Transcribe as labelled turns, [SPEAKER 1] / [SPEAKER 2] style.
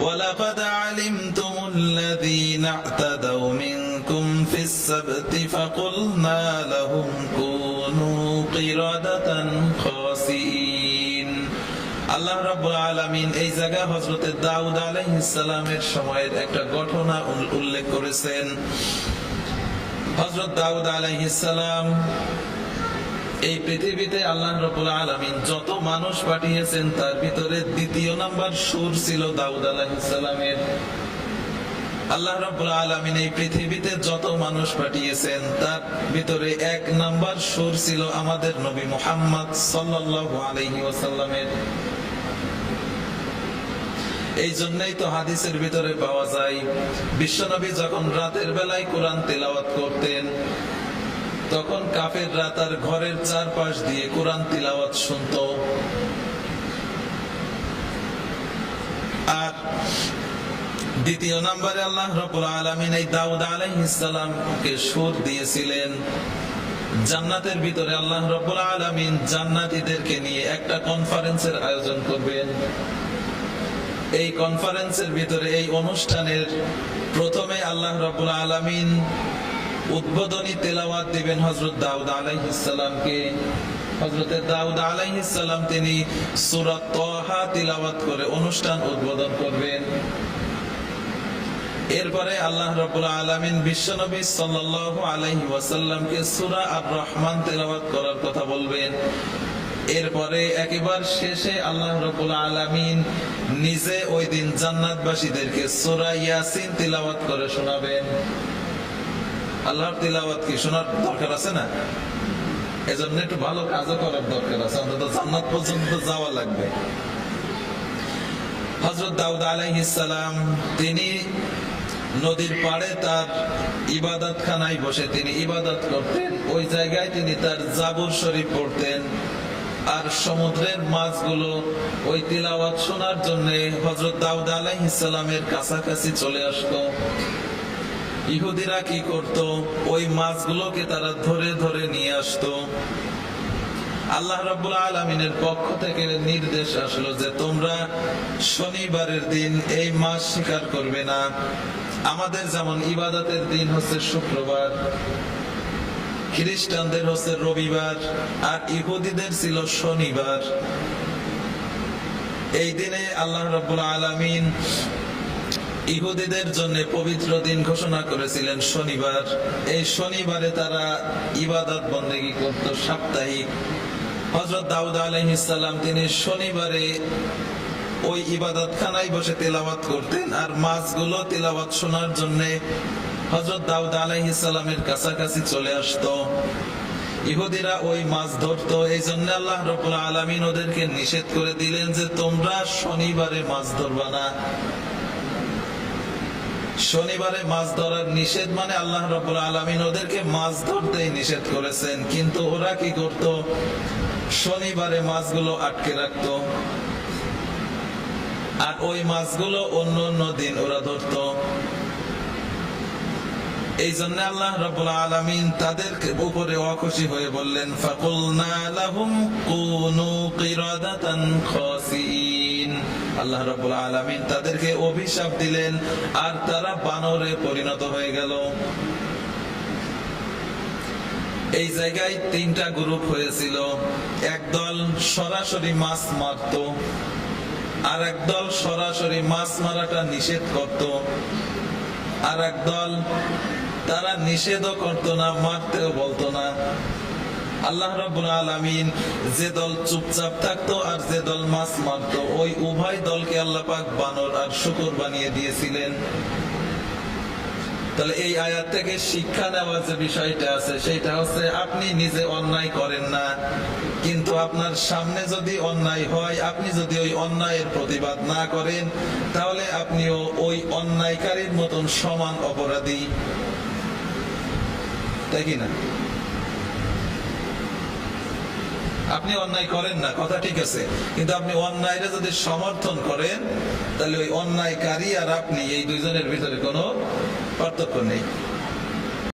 [SPEAKER 1] ওয়ালাকাদ আলিমতুমুল্লাযীনা ইতাদাউ মিনকুম ফিস সাবতি ফাকুলনা লাহুম কুনু কিরাদাতান খাসিইন। আল্লাহ রাব্বুল আলামিন এই জায়গায় হযরত দাউদ আলাইহিস সালামের সময়ের একটা ঘটনা উল্লেখ করেছেন। হযরত দাউদ আলাইহিস সালাম এই পৃথিবীতে আল্লাহ রাব্বুল আলামিন যত মানুষ পাঠিয়েছেন তার ভিতরে দ্বিতীয় নাম্বার সুর ছিল দাউদ আলাইহিস সালামের। আল্লাহ রাব্বুল আলামিন এই পৃথিবীতে যত মানুষ পাঠিয়েছেন তার ভিতরে এক নাম্বার সুর ছিল আমাদের নবী মুহাম্মদ সাল্লাল্লাহু আলাইহি ওয়াসাল্লামের। এই জন্যই তো হাদিসের ভিতরে পাওয়া যায় বিশ্বনবী যখন রাতের বেলায় কোরআন তেলাওয়াত করতেন তখন কাফেররা তার ঘরের চারপাশ দিয়ে কোরআন তিলাওয়াত শুনতো। আর দ্বিতীয় নম্বরে আল্লাহ রাব্বুল আলামিন এই দাউদ আলাইহিস সালামকে সুর দিয়েছিলেন। জান্নাতের ভিতরে আল্লাহ রাব্বুল আলামিন জান্নাতীদেরকে নিয়ে একটা কনফারেন্সের আয়োজন করবেন। এই কনফারেন্সের ভিতরে এই অনুষ্ঠানের প্রথমে আল্লাহ রাব্বুল আলামিন উদ্বোধনী তেলাওয়াত দিবেন হযরত দাউদ আলাইহিস সালামকে। হযরত দাউদ আলাইহিস সালাম তিনি সূরা তাহা তিলাওয়াত করে অনুষ্ঠান উদ্বোধন করবেন। এরপরে আল্লাহ রাব্বুল আলামিন বিশ্বনবী সাল্লাল্লাহু আলাইহি ওয়াসাল্লামকে সূরা আর রহমান তেলাওয়াত করার কথা বলবেন। এরপরে একেবারে শেষে আল্লাহ রাব্বুল আলামিন নিজে ওই দিন জান্নাতবাসীদেরকে সূরা ইয়াসিন তিলাওয়াত করে শোনাবেন। আল্লাহর তিলাওয়াত কি শোনার দরকার আছে না? এজন্য একটু ভালো কাজও করার দরকার আছে, অন্তত জান্নাত পর্যন্ত যাওয়া লাগবে। হযরত দাউদ আলাইহিস সালাম তিনি নদীর পাড়ে তার ইবাদতখানায় বসে তিনি ইবাদত করতেন। ওই জায়গায় তিনি তার জাবুর শরীফ পড়তেন। আর সমুদ্রের মাছগুলো ওই তিলাওয়াত শোনার জন্য হযরত দাউদ আলাইহিস সালামের কাছাকাছি চলে আসতো। ইহুদিরা কি করত? ওই মাছগুলোকে তারা ধরে ধরে নিয়ে আসতো। আল্লাহ রাব্বুল আলামিনের পক্ষ থেকে নির্দেশ আসলো যে তোমরা শনিবারের দিন এই মাছ শিকার করবে না। আমাদের যেমন ইবাদতের দিন হচ্ছে শুক্রবার, খ্রিস্টানদের হচ্ছে রবিবার, আর ইহুদিদের ছিল শনিবার। এই দিনে আল্লাহ রাব্বুল আলামিন ইহুদিদের জন্য পবিত্র দিন ঘোষণা করেছিলেন শনিবার। এই শনিবারে তারা ইবাদত বন্দেগী করত সাপ্তাহিক। হযরত দাউদ আলাইহিস সালাম তিনি শনিবারে ওই ইবাদতখানায় বসে তেলাওয়াত করতেন। আর মাছগুলো তেলাওয়াত শোনার জন্য হযরত দাউদ আলাইহিস সালামের কাছাকাছি চলে আসতো। ইহুদিরা ওই মাছ ধরতো। এই জন্য আল্লাহ রাব্বুল আলামিন ওদেরকে নিষেধ করে দিলেন যে তোমরা শনিবারে মাছ ধরবা না। শনিবারে মাছ ধরার নিষেধ মানে আল্লাহ রাব্বুল আলামিন ওদেরকে মাছ ধরতেই নিষেধ করেছেন। কিন্তু ওরা কি করত? শনিবারে মাছগুলো আটকে রাখতো আর ওই মাছগুলো অন্য অন্য দিন ওরা ধরত। এই জন্য আল্লাহ রাব্বুল আলামিন তাদের উপরে অখুশি হয়ে বললেন ফাকুলনা লাহুম কুনু কিরাদাতান খাসিইন। আল্লাহ রাব্বুল আলামিন তাদেরকে অভিশাপ দিলেন আর তারা বানরে পরিণত হয়ে গেল। এই জায়গায় তিনটা গ্রুপ হয়েছিল। একদল সরাসরি মাছ মারত, আর একদল সরাসরি মাছ মারাটা নিষেধ করত, আর একদল তারা নিষেধও করতো না, মারতেও বলতো না। আল্লাহ রাব্বুল আলামিন যে দল চুপচাপ থাকতো আর যে দল মাছ মারতো ওই উভয় দলকে আল্লাহ পাক বানর আর শূকর বানিয়ে দিয়েছিলেন। তাহলে এই আয়াত থেকে শিক্ষা নেওয়ার যে বিষয়টা আছে সেটা হচ্ছে আপনি নিজে অন্যায় করেন না, কিন্তু আপনার সামনে যদি অন্যায় হয় আপনি যদি ওই অন্যায়ের প্রতিবাদ না করেন তাহলে আপনিও ওই অন্যায়কারীর মতন সমান অপরাধী, তাই কি না? আপনি অন্যায় করেন না, কথা ঠিক আছে, কিন্তু আপনি অন্যায়টা যদি সমর্থন করেন তাহলে ওই অন্যায়কারী আর আপনি এই দুইজনের ভিতরে কোনো পার্থক্য নেই।